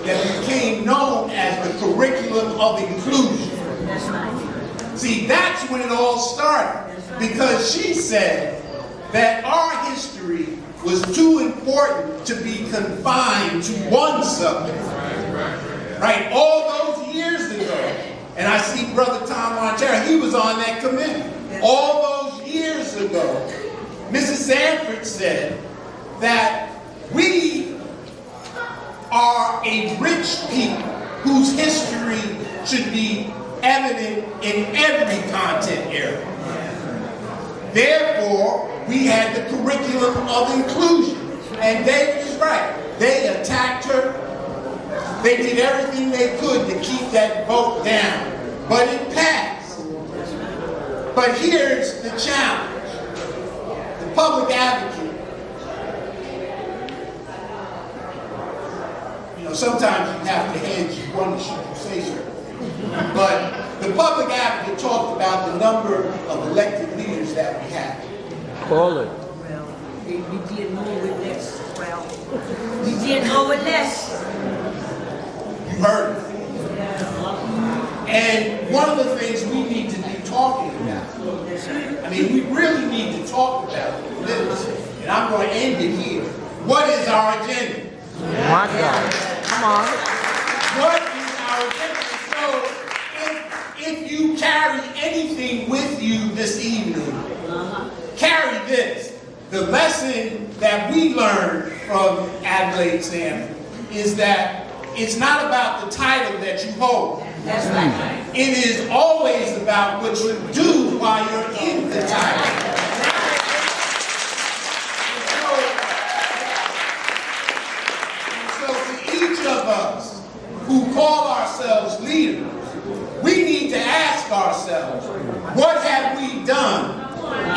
that became known as the Curriculum of Inclusion. That's right. See, that's when it all started, because she said that our history was too important to be confined to one subject. Right? All those years ago, and I see Brother Tom Montero, he was on that committee. All those years ago, Mrs. Sanford said that we are a rich people whose history should be evident in every content area. Therefore, we had the curriculum of inclusion. And David is right. They attacked her. They did everything they could to keep that vote down. But it passed. But here's the challenge. The public advocate. You know, sometimes you have to hedge one issue to say so. But the public advocate talked about the number of elected leaders that we have. Call it. Well, we did more with less. Well, we did more with less. You heard it. And one of the things we need to be talking about, I mean, we really need to talk about this, and I'm going to end it here. What is our agenda? My God. Come on. What is our agenda? So, if you carry anything with you this evening, carry this. The lesson that we learned from Adlaide Sanford is that it's not about the title that you hold. That's right. It is always about what you do while you're in the title. So to each of us who call ourselves leaders, we need to ask ourselves, what have we done?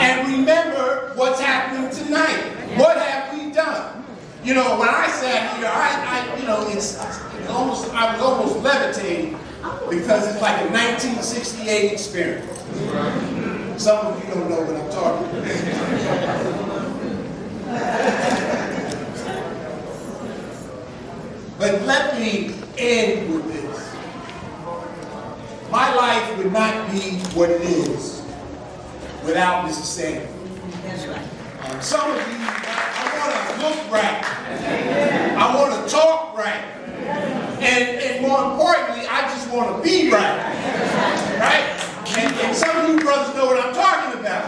And remember what's happening tonight. What have we done? You know, when I sat here, I was almost levitating because it's like a 1968 experience. Some of you don't know what I'm talking about. But let me end with this. My life would not be what it is without Mrs. Sanford. That's right. Some of you, I want to look right. I want to talk right. And more importantly, I just want to be right. Right? And some of you brothers know what I'm talking about.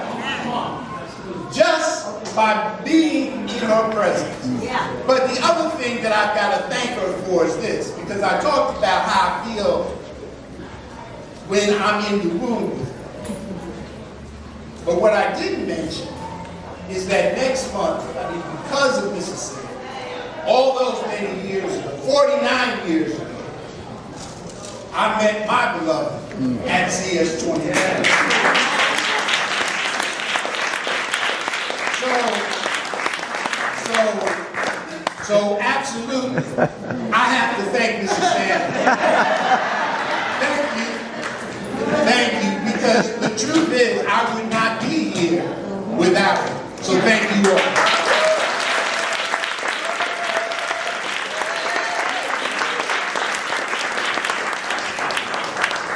Just by being in her presence. Yeah. But the other thing that I've got to thank her for is this, because I talked about how I feel when I'm in the room. But what I didn't mention is that next month, I mean, because of Mississippi, all those many years ago, 49 years ago, I met my beloved at CS29. So absolutely, I have to thank Mrs. Sanford. Thank you, because the truth is, I would not be here without her. So thank you all.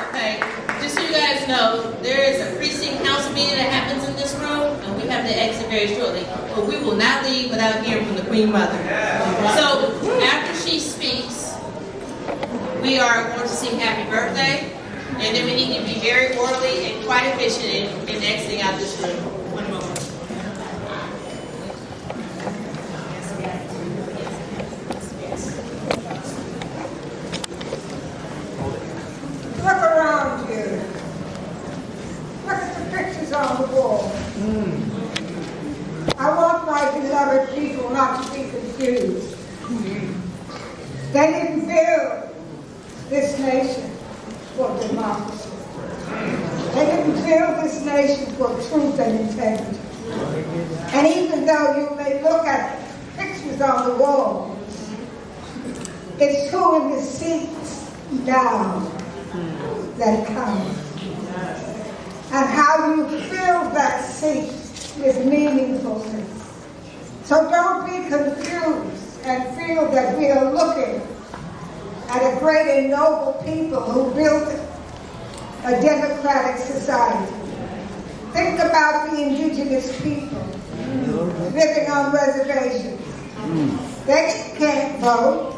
Okay, just so you guys know, there is a precinct council meeting that happens in this room, and we have to exit very shortly. But we will not leave without hearing from the Queen Mother. So after she speaks, we are going to sing Happy Birthday, and then we need to be very orderly and quite efficient in exiting out this room. One moment. Look around you. Look at the pictures on the wall. I want my beloved people not to be confused. They didn't build this nation for democracy. They didn't build this nation for truth and integrity. And even though you may look at pictures on the wall, it's who in the seats now that counts. And how you fill that seat with meaningfulness. So don't be confused and feel that we are looking at a great and noble people who built a democratic society. Think about the indigenous people living on reservations. They can't vote.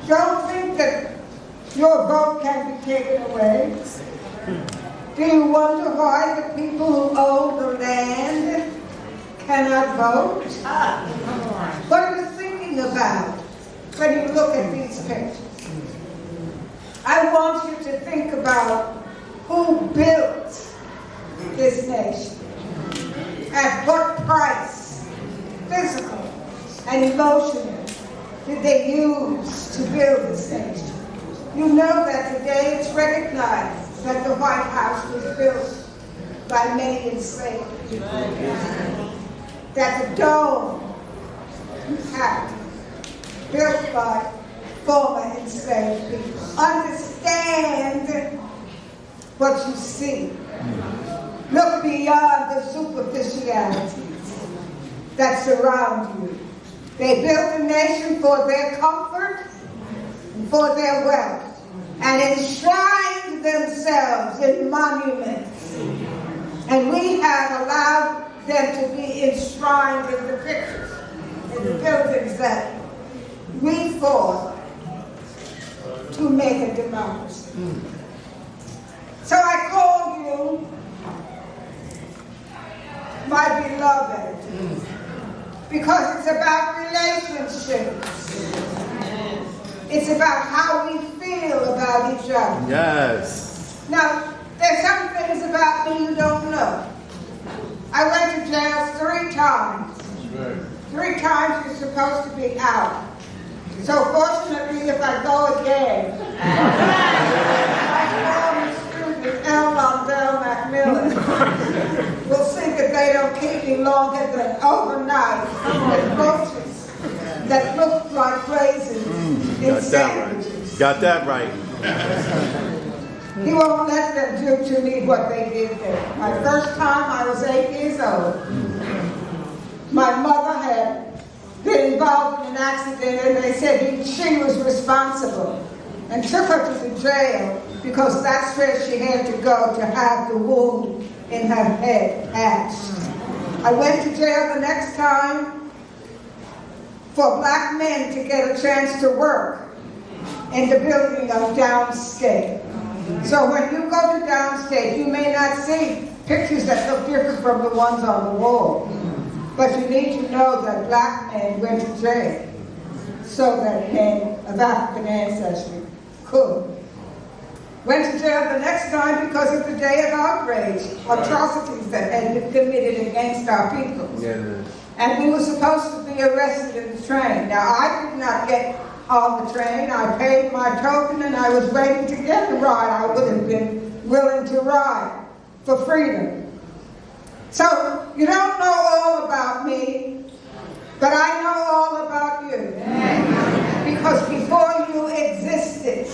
Don't think that your vote can be taken away. Do you wonder why the people who own the land cannot vote? What are you thinking about when you look at these pictures? I want you to think about who built this nation, at what price, physical and emotional, did they use to build this nation. You know that today it's recognized that the White House was built by many enslaved people. That the dome happened, built by former enslaved people. Understand what you see. Look beyond the superficialities that surround you. They built a nation for their comfort and for their wealth, and enshrined themselves in monuments. And we have allowed them to be enshrined in the pictures, in the buildings that we fought to make a democracy. So I call you my beloved, because it's about relationships. It's about how we feel about each other. Yes. Now, there's some things about me you don't know. I went to jail 3 times. 3 times you're supposed to be out. So fortunately, if I go again, my former student, L. Londell Macmillan, will see that they don't keep me longer than overnight with roaches that look like raisins in sandwiches. Got that right. He won't let them do to me what they did there. My first time, I was 8 years old. My mother had been involved in an accident, and they said she was responsible, and took her to the jail because that's where she had to go to have the wound in her head patched. I went to jail the next time, for black men to get a chance to work in the building of downstate. So when you go to downstate, you may not see pictures that look different from the ones on the wall. But you need to know that black men went to jail so that men of African ancestry could. Went to jail the next time because of the day of outrage, atrocities that had been committed against our people. And we were supposed to be arrested in the train. Now, I did not get on the train. I paid my token and I was waiting to get the ride. I would have been willing to ride for freedom. So, you don't know all about me, but I know all about you. Because before you existed,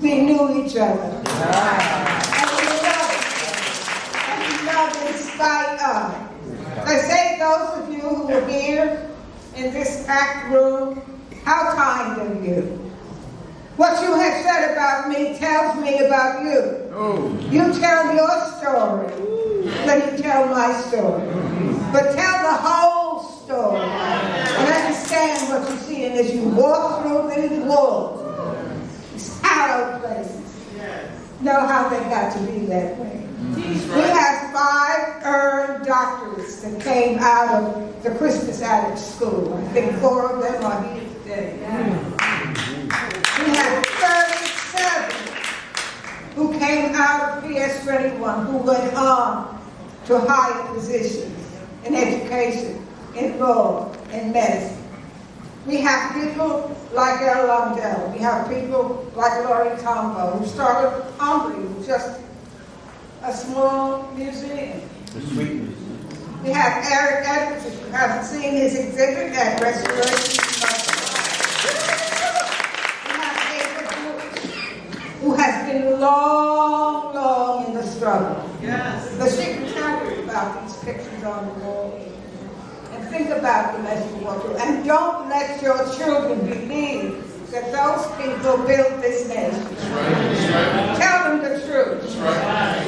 we knew each other. And we loved each other. And we loved in spite of. I say those of you who are here in this packed room, how kind of you. What you have said about me tells me about you. You tell your story. Then you tell my story. But tell the whole story. And understand what you see. And as you walk through these walls, these hallowed places, know how they got to be that way. We have 5 earned doctorates that came out of the Christmas Addict School. I think 4 of them are here today. We have 37 who came out of PS21 who went on to higher positions in education, in law, in medicine. We have people like El Londell. We have people like Laurie Tombo, who started humbly with just a small museum. We have Eric Edwards, if you haven't seen his exhibit at Restoration. We have David Lewis, who has been long in the struggle. Yes. But she can tell you about these pictures on the wall. And think about them as you walk through. And don't let your children believe that those people built this nation. Right. Tell them the truth. Right.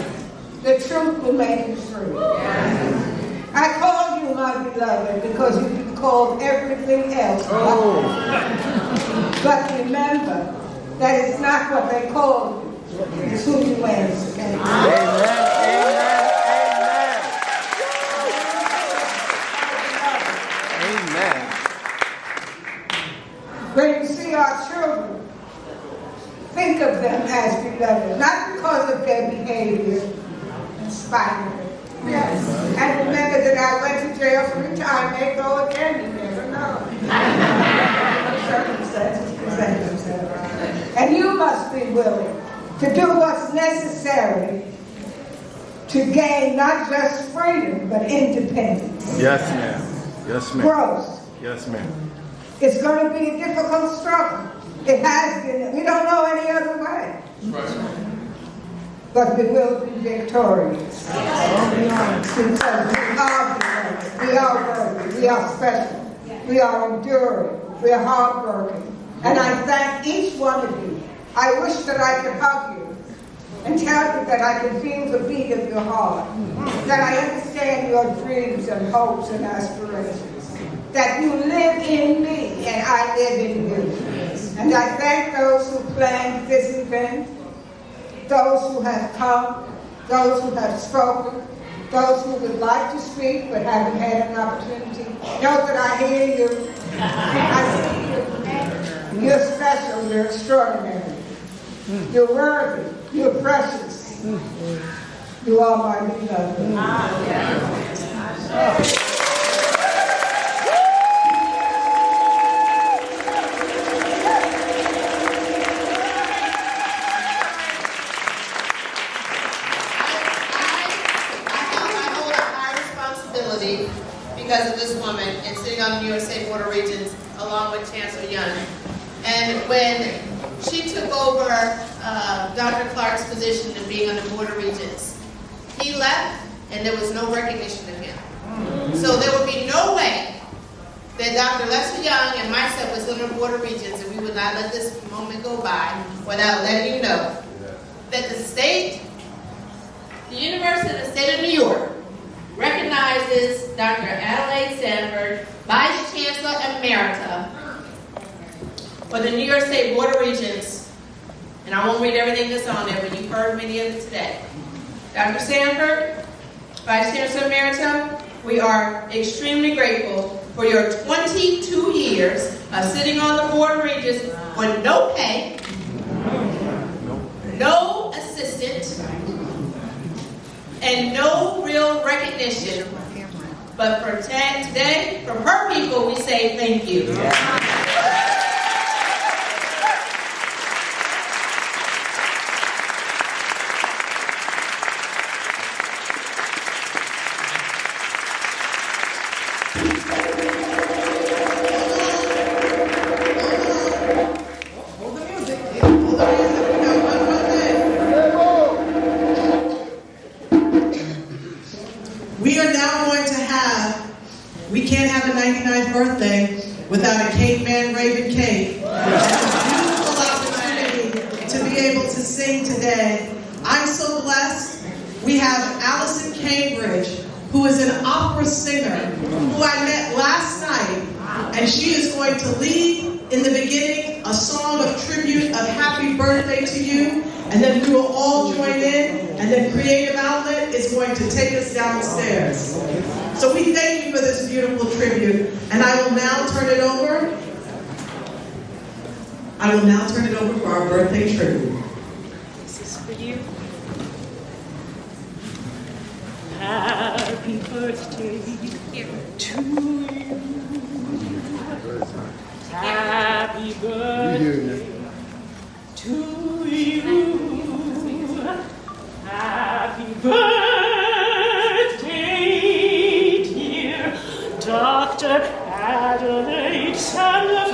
The truth will make you free. I call you my beloved because you've been called everything else. But remember that it's not what they call you. It's who you answer. Amen. When you see our children, think of them as beloved, not because of their behavior, in spite of it. Yes. And remember that I went to jail 3 times, may go again, you never know. Circumstances present themselves. And you must be willing to do what's necessary to gain not just freedom, but independence. Yes, ma'am. Yes, ma'am. Growth. Yes, ma'am. It's going to be a difficult struggle. It has been. We don't know any other way. Right. But we will be victorious. Because we are victorious. We are worthy. We are special. We are enduring. We are hardworking. And I thank each one of you. I wish that I could hug you and tell you that I can feel the beat of your heart. That I understand your dreams and hopes and aspirations. That you live in me and I live in you. And I thank those who planned this event, those who have come, those who have spoken, those who would like to speak but haven't had an opportunity. Know that I hear you. I see you. You're special, you're extraordinary. You're worthy, you're precious. You are my beloved. Because of this woman and sitting on the New York State Board of Regents along with Chancellor Young. And when she took over Dr. Clark's position of being on the Board of Regents, he left and there was no recognition of him. So there would be no way that Dr. Leslie Young and myself was on the Board of Regents, and we would not let this moment go by without letting you know that the University of the State of New York recognized recognizes Dr. Adlaide Sanford, Vice Chancellor Emerita, for the New York State Board of Regents. And I won't read everything that's on there, but you've heard many of it today. Dr. Sanford, Vice Chancellor Emerita, we are extremely grateful for your 22 years of sitting on the Board of Regents on no pay, no assistant, and no real recognition. But for today, from her people, we say thank you. We can't have a 99th birthday without a cake man, Raven Cake. Beautiful opportunity to be able to sing today. I'm so blessed. We have Allison Cambridge, who is an opera singer, who I met last night, and she is going to lead in the beginning a song of tribute of happy birthday to you, and then we will all join in, and then Creative Outlet is going to take us downstairs. So we thank you for this beautiful tribute, and I will now turn it over. For our birthday tribute. This is for you. Happy birthday to you. Happy birthday to you. Happy birthday, dear Dr. Adlaide Sanford.